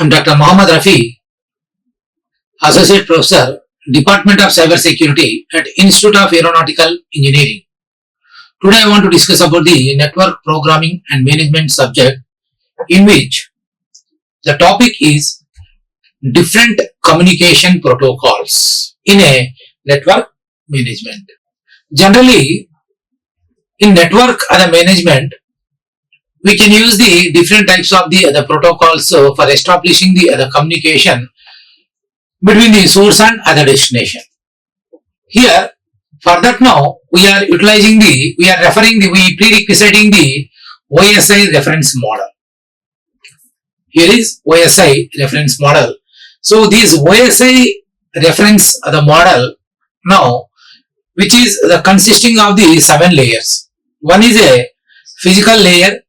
am Dr. Mohammad Rafi, Associate Professor, Department of Cyber Security at Institute of Aeronautical Engineering. Today I want to discuss about the network programming and management subject, in which the topic is different communication protocols in a network management. Generally, in network management, we can use the different types of the protocols for establishing the communication between the source and other destination. Here, for that now, we are prerequisiting the OSI reference model. Here is OSI reference model. So this OSI reference model now, which is consisting of the 7 layers. One is a physical layer,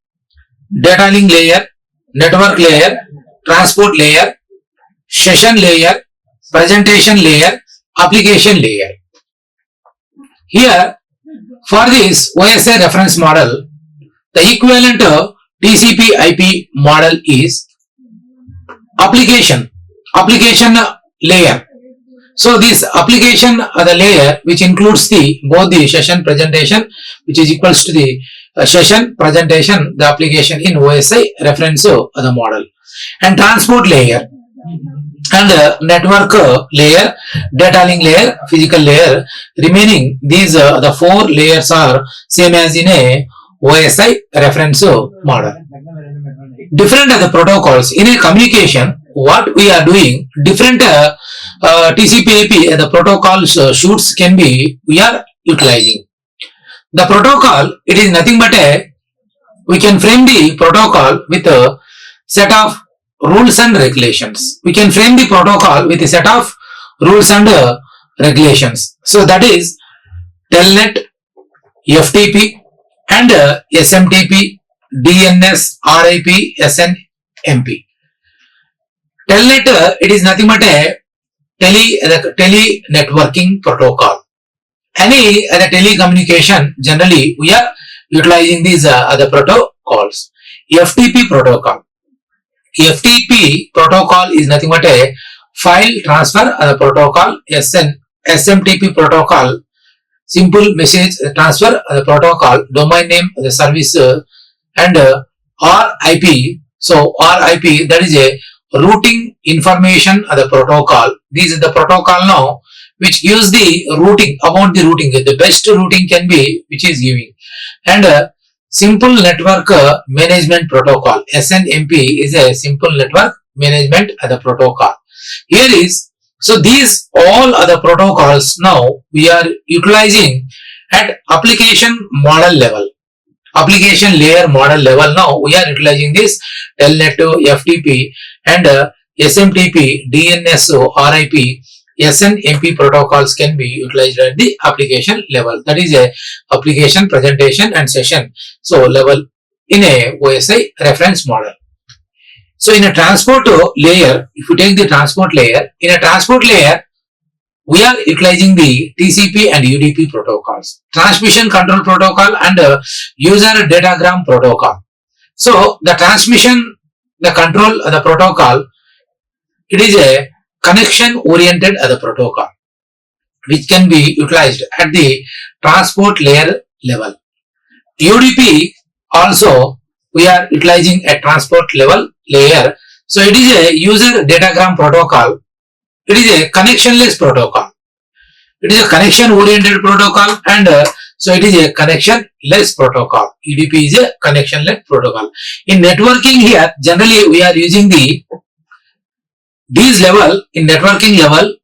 data link layer, network layer, transport layer, session layer, presentation layer, application layer. Here, for this OSI reference model, the equivalent TCP/IP model is application layer. So this application the layer which includes both the session presentation, which is equals to the session presentation, the application in OSI reference the model, and transport layer and network layer, data link layer, physical layer. Remaining these the 4 layers are same as in a OSI reference model. Different the protocols in a communication. What we are doing, different TCP/IP the protocols shoots can be we are utilizing. The protocol, it is nothing but we can frame the protocol with a set of rules and regulations. We can frame the protocol with a set of rules and regulations. So that is Telnet, FTP and SMTP, DNS, RIP, SNMP. Telnet, it is nothing but a tele networking protocol. Any other telecommunication, generally we are utilizing these other protocols. FTP protocol. FTP protocol is nothing but a file transfer protocol. SMTP protocol, simple message transfer protocol, domain name the service, and RIP. So RIP, that is a routing information the protocol. This is the protocol now which gives the routing, about the routing, the best routing can be which is giving. And simple network management protocol, SNMP, is a simple network management the protocol. Here is, so these all other protocols now we are utilizing at application model level, application layer model level. Now we are utilizing this Telnet, FTP and SMTP, DNS, RIP, SNMP protocols can be utilized at the application level. That is a application, presentation and session so level in a OSI reference model. So in a transport layer, if you take the transport layer, in a transport layer we are utilizing the TCP and UDP protocols, transmission control protocol and user datagram protocol. So the transmission, the control the protocol, it is a connection oriented protocol which can be utilized at the transport layer level. UDP also we are utilizing at transport level layer. So it is a user datagram protocol. It is a connectionless protocol. It is a connection oriented protocol and so it is a connectionless protocol. UDP is a connectionless protocol. In networking here, generally we are using these level. In networking level,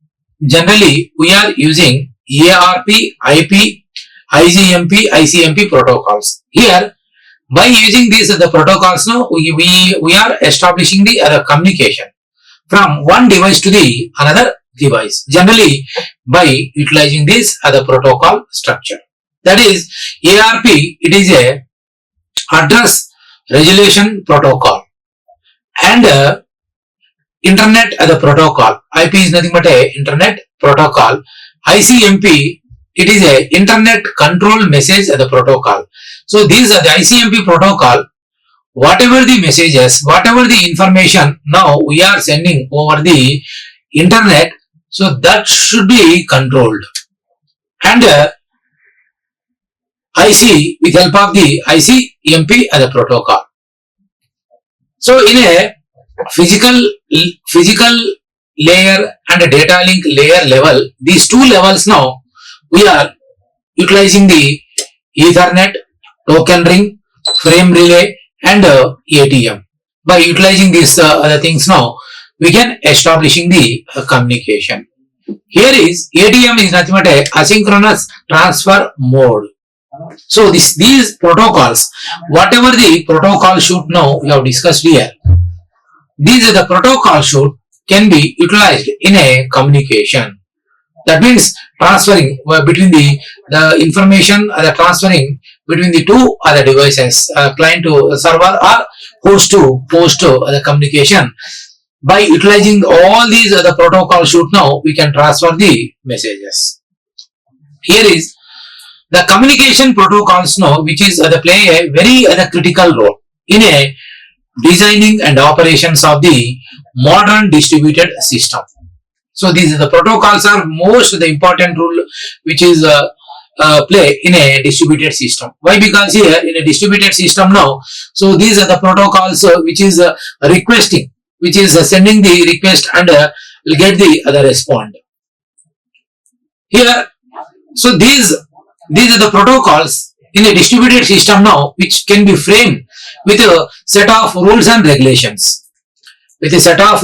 generally we are using IARP, IP, IGMP, ICMP protocols. Here, by using these the protocols now, we are establishing the communication from one device to the another device, generally by utilizing this other protocol structure. That is ARP, it is a address resolution protocol, and internet the protocol. IP is nothing but a internet protocol. ICMP, it is a internet control message the protocol. So these are the ICMP protocol. whatever the messages, whatever the information now we are sending over the internet, so that should be controlled. And IC, with help of the ICMP as a protocol. So in a physical layer and a data link layer level, these two levels now we are utilizing the Ethernet, token ring, frame relay and ATM. By utilizing these other things now, we can establishing the communication. Here is ATM is nothing but a asynchronous transfer mode. So these protocols, whatever the protocol should now we have discussed here, these are the protocol should can be utilized in a communication. That means transferring between the information transferring between the two other devices, client to server or host to the communication. By utilizing all these other protocol should now we can transfer the messages. Here is the communication protocols now, which is play a very critical role in a designing and operations of the modern distributed system. So these are the protocols are most the important role which is play in a distributed system. Why? Because here in a distributed system now, so these are the protocols which is requesting, which is sending the request and will get the other respond. Here, so these are the protocols in a distributed system now, which can be framed with a set of rules and regulations. With a set of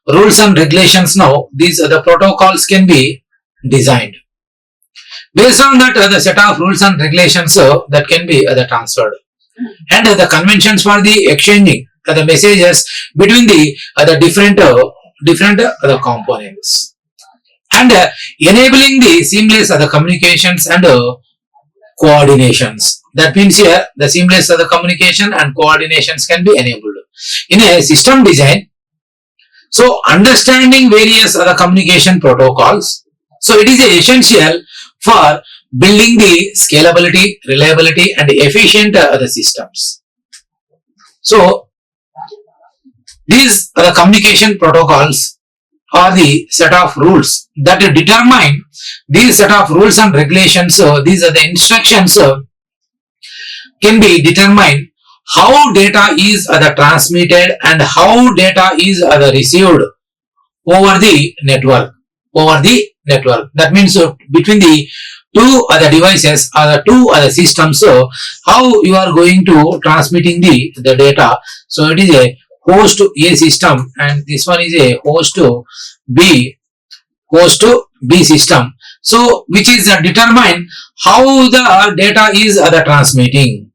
rules and regulations now, these are the protocols can be designed. Based on that, the set of rules and regulations that can be transferred, and the conventions for the exchanging the messages between the different components, and enabling the seamless communications and coordinations. That means here the seamless communication and coordinations can be enabled in a system design. So understanding various other communication protocols, so it is essential for building the scalability, reliability and efficient other systems. So these are the communication protocols are the set of rules that determine these set of rules and regulations. These are the instructions can be determined how data is transmitted and how data is received over the network. That means between the two other devices or the two other systems, how you are going to transmitting the data. So it is a host A system and this one is a host B system. So which is determine how the data is transmitting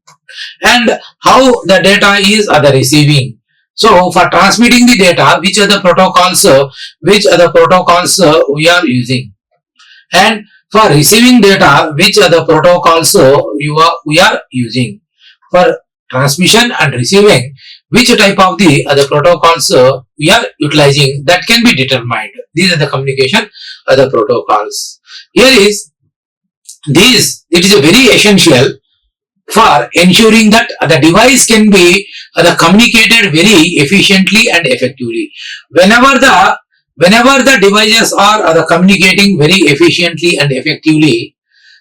and how the data is receiving. So for transmitting the data, which are the protocols we are using, and for receiving data, which are the protocols we are using. For transmission and receiving, which type of the other protocols we are utilizing, that can be determined. These are the communication other protocols. Here is these. It is a very essential for ensuring that the device can be communicated very efficiently and effectively. Whenever the devices are communicating very efficiently and effectively,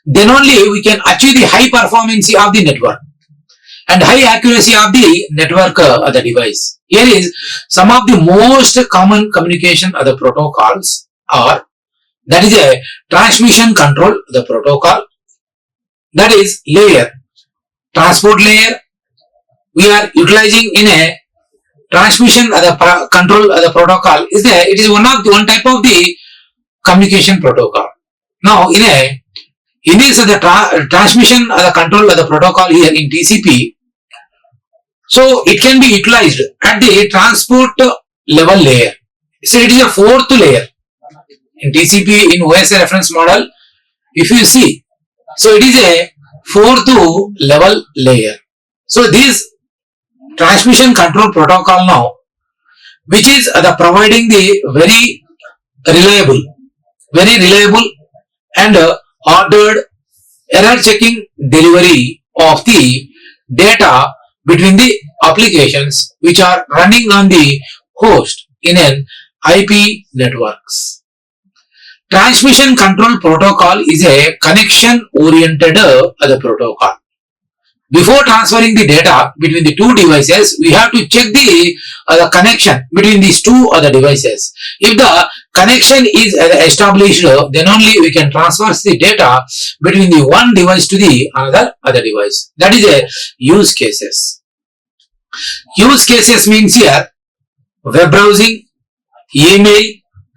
then only we can achieve the high performance of the network and high accuracy of the network of the device. Here is some of the most common communication of the protocols are, that is a transmission control the protocol, that is layer, transport layer. We are utilizing in a transmission the control the protocol is there. It is one type of the communication protocol. Now in this the transmission the control the protocol here in TCP, so it can be utilized at the transport level layer. So it is a fourth layer in TCP in OSI reference model. If you see, so it is a fourth level layer. So this transmission control protocol now, which is providing the very reliable and ordered error checking delivery of the data between the applications which are running on the host in an IP networks. Transmission control protocol is a connection oriented protocol. Before transferring the data between the two devices, we have to check the connection between these two other devices. If the connection is established, then only we can transfer the data between the one device to the other device. That is a use cases. Use cases means here web browsing, email,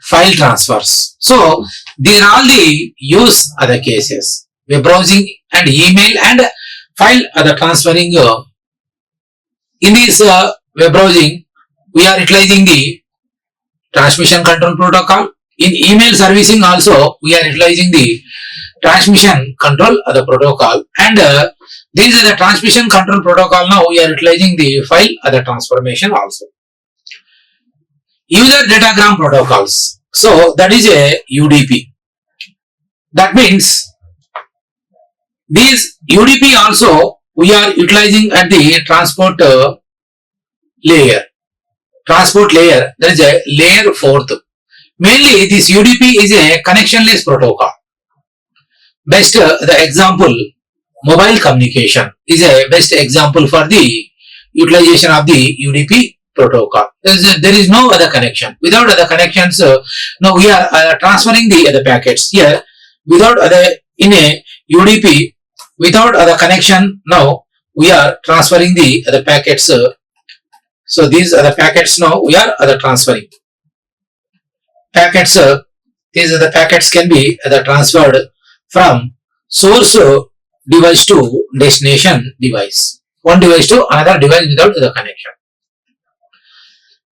file transfers. So these are all the use other cases. Web browsing and email and file other transferring. In this web browsing, we are utilizing the transmission control protocol. In email servicing also, we are utilizing the transmission control protocol. And this is the transmission control protocol. Now we are utilizing the file transformation also. User datagram protocols. So that is a UDP. That means these UDP also we are utilizing at the transport layer. Transport layer, that is a layer 4th. Mainly this UDP is a connectionless protocol. Best the example, mobile communication is a best example for the utilization of the UDP protocol. There is no other connection. Without other connections, now we are transferring the other packets here. Without other in a UDP, without other connection, now we are transferring the other packets. So these are the packets. Now we are other transferring packets. These are the packets can be transferred from source device to destination device. One device to another device without the connection.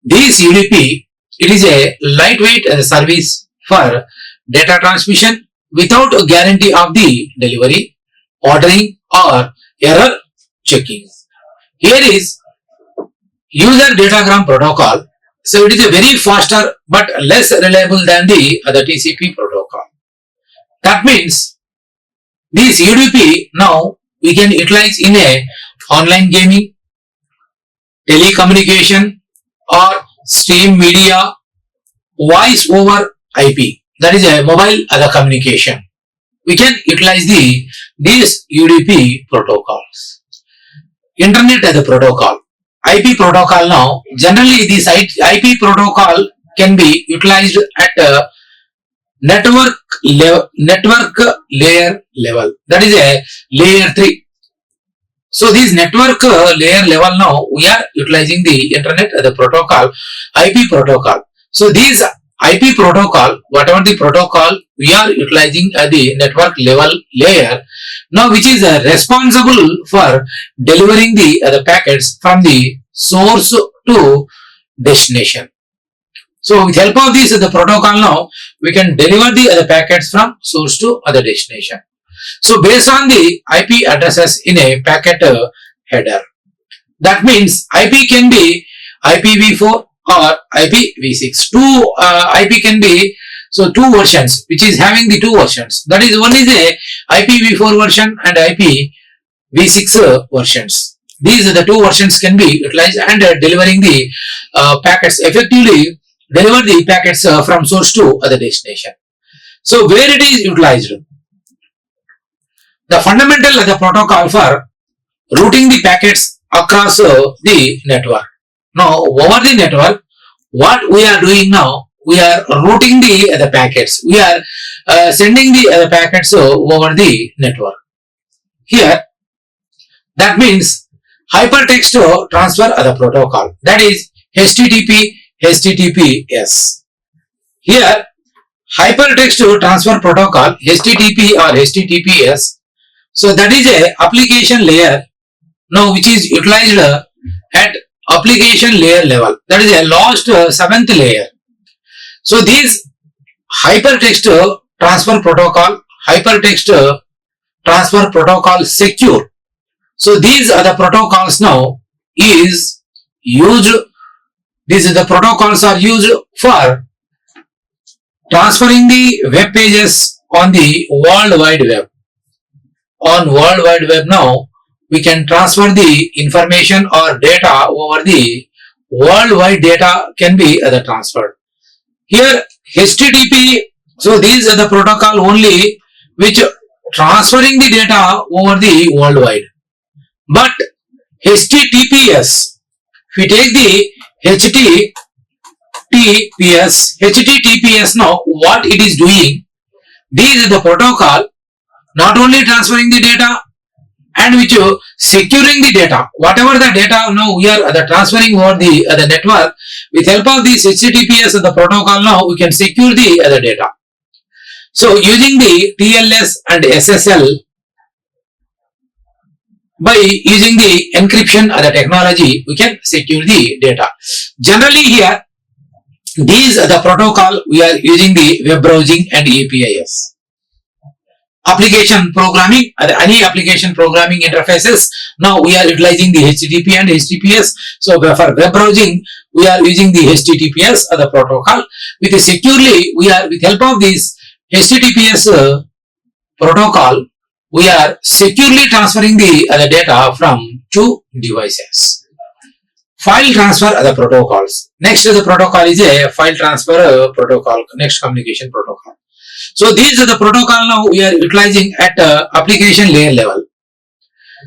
This UDP, it is a lightweight service for data transmission without a guarantee of the delivery, ordering or error checking. Here is user datagram protocol. So it is a very faster but less reliable than the other TCP protocol. That means this UDP now we can utilize in a online gaming, telecommunication or stream media, voice over IP. That is a mobile other communication. We can utilize these UDP protocols. Internet as a protocol. IP protocol now. Generally, this IP protocol can be utilized at a network layer level. That is a layer 3. So this network layer level now we are utilizing the internet as a protocol, IP protocol. So these IP protocol, whatever the protocol we are utilizing at the network level layer, now which is responsible for delivering the packets from the source to destination. So with help of this the protocol now we can deliver the other packets from source to other destination. So based on the IP addresses in a packet header. That means IP can be IPv4 or IPv6. Two IP can be so two versions which is having the two versions. That is one is a IPv4 version and IPv6 versions. These are the two versions can be utilized and delivering the packets effectively deliver the packets from source to other destination. So where it is utilized? The fundamental of the protocol for routing the packets across the network. Now over the network, what we are doing now, we are routing the packets. We are sending the packets over the network. Here, that means hypertext transfer other protocol. That is HTTP, HTTPS. Here, hypertext transfer protocol, HTTP or HTTPS. So that is a application layer now which is utilized at application layer level. That is a last 7th layer. So this hypertext transfer protocol secure. So these are the protocols now is used. These are the protocols are used for transferring the web pages on the World Wide Web. On World Wide Web now we can transfer the information or data over the worldwide data can be transferred. Here HTTP, so these are the protocol only which transferring the data over the worldwide. But HTTPS, if we take the HTTPS now, what it is doing, these are the protocol not only transferring the data and which securing the data. Whatever the data now we are transferring over the network, with help of this HTTPS the protocol now we can secure the data. So using the TLS and SSL, by using the encryption or the technology, we can secure the data. Generally here, these are the protocol we are using the web browsing and APIs. Application programming, any application programming interfaces, now we are utilizing the HTTP and HTTPS. So for web browsing, we are using the HTTPS or the protocol. With securely, we are with help of this HTTPS protocol, we are securely transferring the data from two devices. File transfer other protocols. Next the protocol is a file transfer protocol, next communication protocol. So these are the protocol now we are utilizing at application layer level.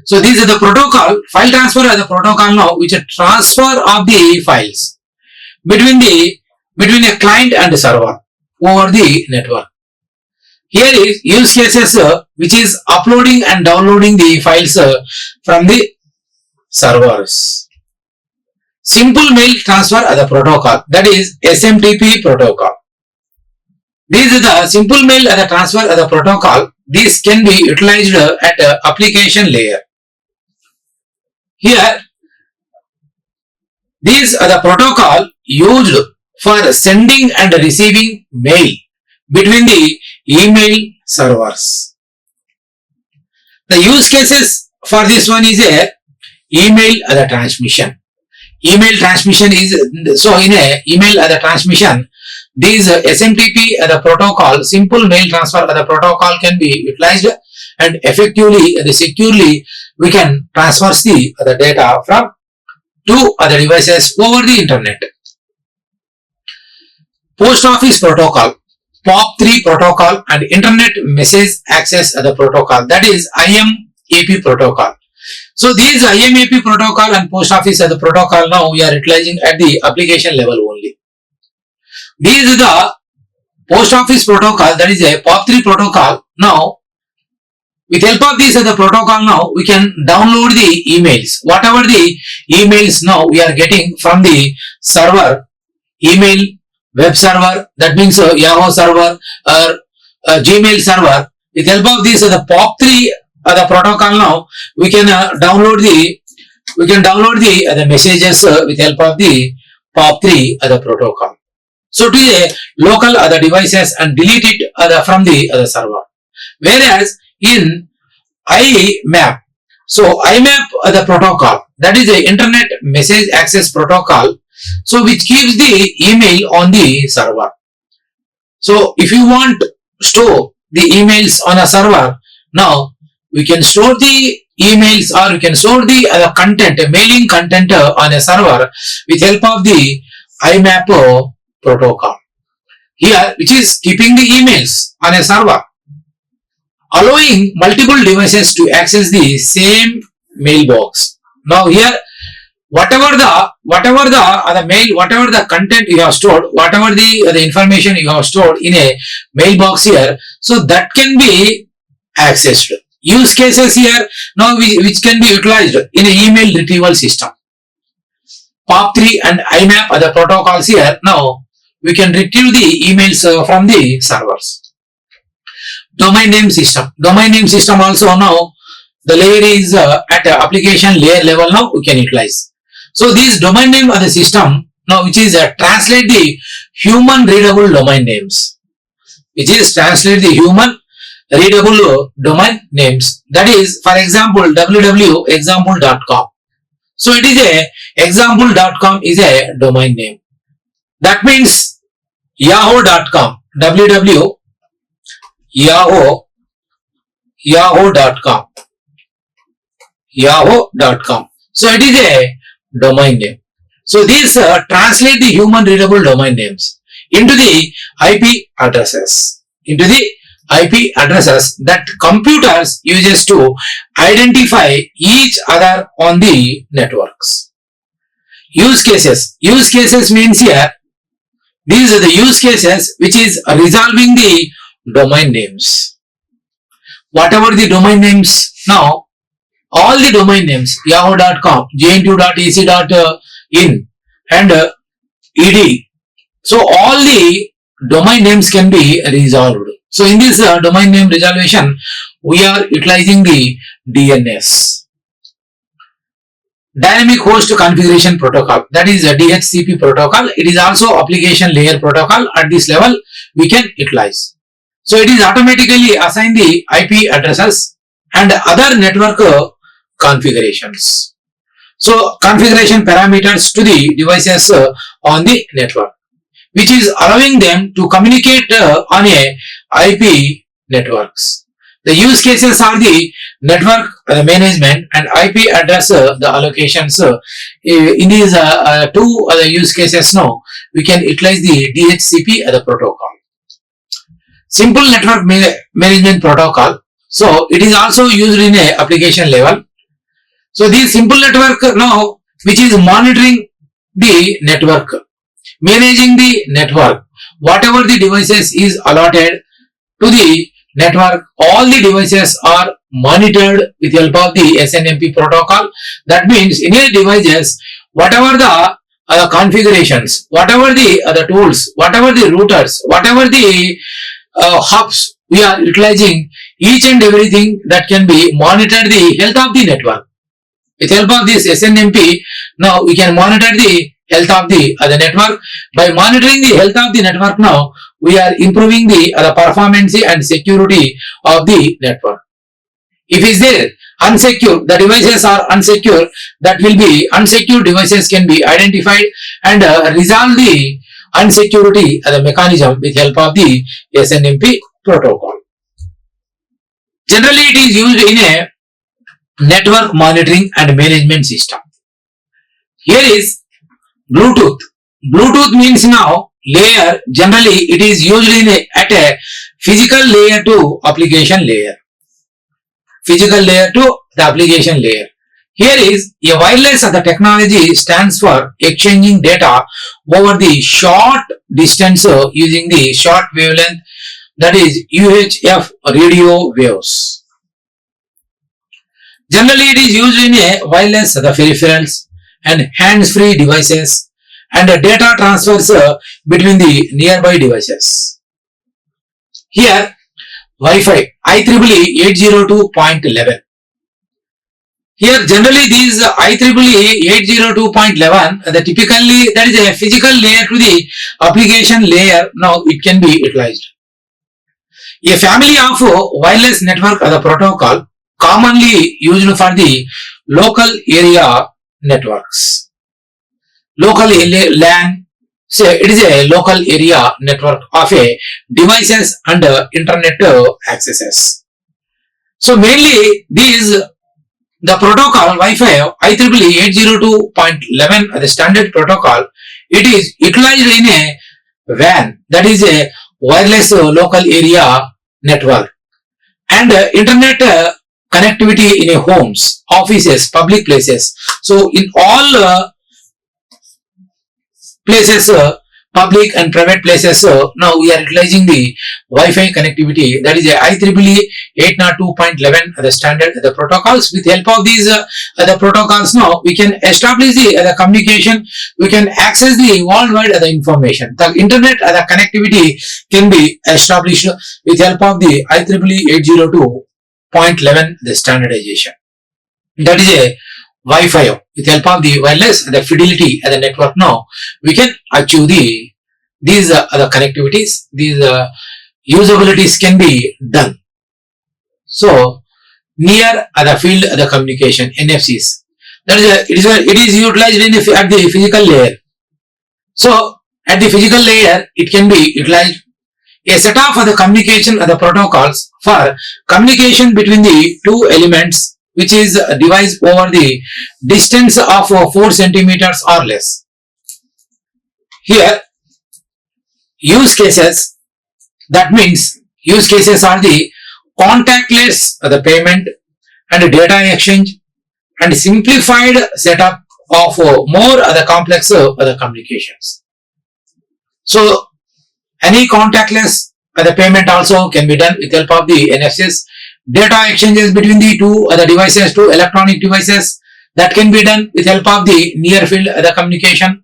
So these are the protocol, file transfer are the protocol now which are transfer of the files between a client and a server over the network. Here is use cases which is uploading and downloading the files from the servers. Simple mail transfer are the protocol, that is SMTP protocol. These are the simple mail the transfer of the protocol. This can be utilized at application layer. Here, these are the protocol used for sending and receiving mail between the email servers. The use cases for this one is a email the transmission. Email transmission is, so in a email the transmission, these SMTP the protocol, simple mail transfer the protocol can be utilized and effectively and securely we can transfer the data from two other devices over the internet. Post office protocol, POP3 protocol and internet message access the protocol, that is IMAP protocol. So these IMAP protocol and post office the protocol now we are utilizing at the application level only. These are the post office protocol, that is a POP3 protocol. Now with help of this the protocol now we can download the emails, whatever the emails now we are getting from the server, email, web server, that means Yahoo server or Gmail server. With help of this the POP3 the protocol now we can download the messages with help of the POP3 the protocol. So to a local other devices and delete it from the other server. Whereas in IMAP, so IMAP the protocol, that is a internet message access protocol, so which keeps the email on the server. So if you want to store the emails on a server, now we can store the emails or we can store the content, mailing content on a server with help of the IMAP protocol. Here, which is keeping the emails on a server, allowing multiple devices to access the same mailbox. Now here, whatever the mail, whatever the content you have stored, whatever the information you have stored in a mailbox here, so that can be accessed. Use cases here now which can be utilized in an email retrieval system. POP3 and IMAP are the protocols here. Now we can retrieve the emails from the servers. Domain name system. Domain name system also now the layer is at application layer level now we can utilize. So these domain name are the system now which is translate the human readable domain names. Which is translate the human readable domain names. That is, for example, www.example.com. So it is a example.com is a domain name. That means yahoo.com, yahoo.com, yahoo.com. So it is a domain name. So these translate the human readable domain names into the IP addresses. That computers uses to identify each other on the networks. Use cases. Use cases means here, these are the use cases which is resolving the domain names. Whatever the domain names now, all the domain names, yahoo.com, jn2.ac.in and ed. So all the domain names can be resolved. So in this domain name resolution, we are utilizing the DNS. Dynamic Host Configuration Protocol, that is a DHCP protocol. It is also application layer protocol. At this level, we can utilize. So it is automatically assign the IP addresses and other network configurations. So configuration parameters to the devices on the network, which is allowing them to communicate on a IP networks. The use cases are the network management and IP address the allocations. In these two other use cases now, we can utilize the DHCP as a protocol. Simple network management protocol. So it is also used in a application level. So the simple network now, which is monitoring the network, managing the network, whatever the devices is allotted to the network, all the devices are monitored with the help of the SNMP protocol. That means in your devices, whatever the configurations, whatever the other tools, whatever the routers, whatever the hubs we are utilizing, each and everything that can be monitored the health of the network. With the help of this SNMP, now we can monitor the health of the network. By monitoring the health of the network now, we are improving the performance and security of the network. If is there unsecure, the devices are unsecure, that will be unsecure devices can be identified and resolve the unsecurity as a mechanism with help of the SNMP protocol. Generally, it is used in a network monitoring and management system. Here is Bluetooth. Bluetooth means now layer. Generally, it is used in at a physical layer to application layer. Physical layer to the application layer. Here is a wireless. The technology stands for exchanging data over the short distance using the short wavelength, that is UHF radio waves. Generally, it is used in a wireless the peripherals and hands-free devices and data transfers between the nearby devices. Here, Wi-Fi IEEE 802.11. Here, generally these IEEE 802.11, typically that is a physical layer to the application layer. Now it can be utilized. A family of wireless network as a protocol commonly used for the local area networks. Local LAN, say it is a local area network of a devices and internet accesses. So mainly these, the protocol Wi-Fi IEEE 802.11 the standard protocol, it is utilized in a WAN, that is a wireless local area network, and internet connectivity in a homes, offices, public places. So in all places, public and private places, now we are utilizing the Wi-Fi connectivity, that is a IEEE 802.11 the standard the protocols. With the help of these the protocols now we can establish the communication, we can access the worldwide the information. The internet the connectivity can be established with help of the IEEE 802.11 the standardization. That is a Wi-Fi. With help of the wireless, the fidelity and the network now, we can achieve these the connectivities, these usabilities can be done. So near the field the communication NFCs, that is it is utilized in at the physical layer. So at the physical layer it can be utilized a set of the communication the protocols for communication between the two elements which is a device over the distance of 4 centimeters or less. Here, use cases, that means use cases are the contactless the payment and data exchange and simplified setup of more other complex other communications. So any contactless the payment also can be done with help of the NFCs. Data exchanges between the two other devices, two electronic devices, that can be done with help of the near field other communication,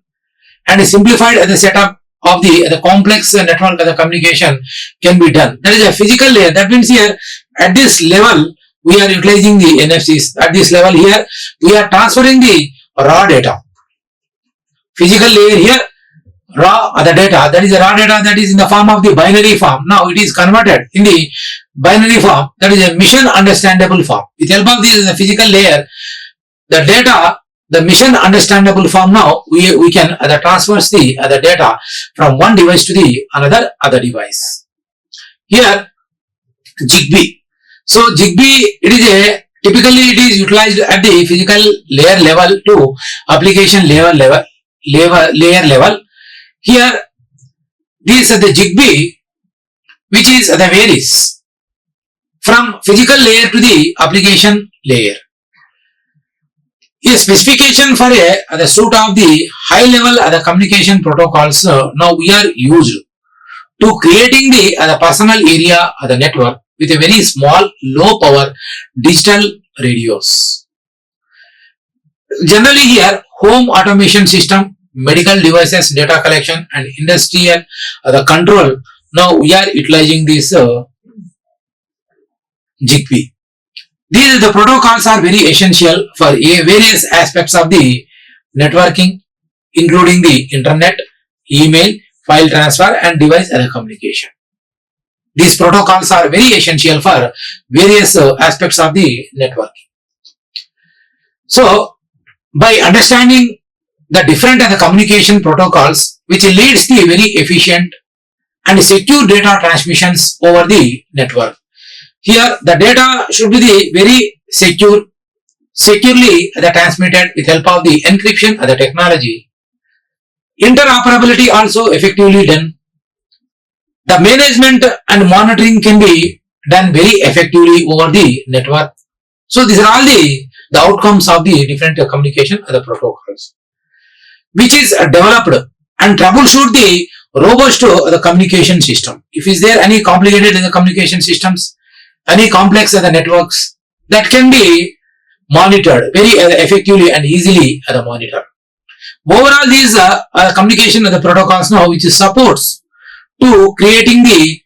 and simplified the setup of the complex network other communication can be done. That is a physical layer. That means here at this level we are utilizing the NFCs. At this level here we are transferring the raw data. Physical layer here, raw the data, that is the raw data that is in the form of the binary form. Now it is converted in the binary form, that is a mission understandable form. With help of this the physical layer, the data, the mission understandable form, now we can transfers the data from one device to the another device. Here Zigbee. So Zigbee, it is a typically it is utilized at the physical layer level to application layer level. Here this is the Zigbee, which is the varies from physical layer to the application layer. A specification for the suite of the high level communication protocols now we are used to creating the personal area of the network with a very small low power digital radios. Generally here home automation system, medical devices, data collection and industrial the control, now we are utilizing this Zigbee. These the protocols are very essential for various aspects of the networking, including the internet, email, file transfer and device communication. These protocols are very essential for various aspects of the networking. So by understanding the different communication protocols, which leads the very efficient and secure data transmissions over the network. Here the data should be the very securely transmitted with help of the encryption the technology. Interoperability also effectively done. The management and monitoring can be done very effectively over the network. So these are all the outcomes of the different communication the protocols, which is developed and troubleshoot the robust the communication system. If is there any complicated in the communication systems, any complex the networks, that can be monitored very effectively and easily monitor. Overall, these communication the protocols now which supports to creating the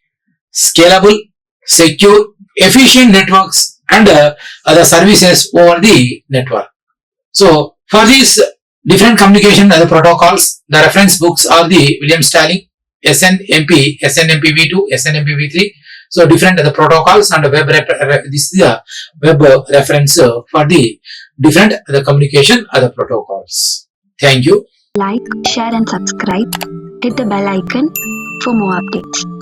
scalable, secure, efficient networks and the services over the network. So for these different communication the protocols, the reference books are the William Stalling, SNMP, SNMP-v2, SNMP-v3. So different the protocols and web this is the web reference for the different the communication the protocols. Thank you. Like, share and subscribe. Hit the bell icon for more updates.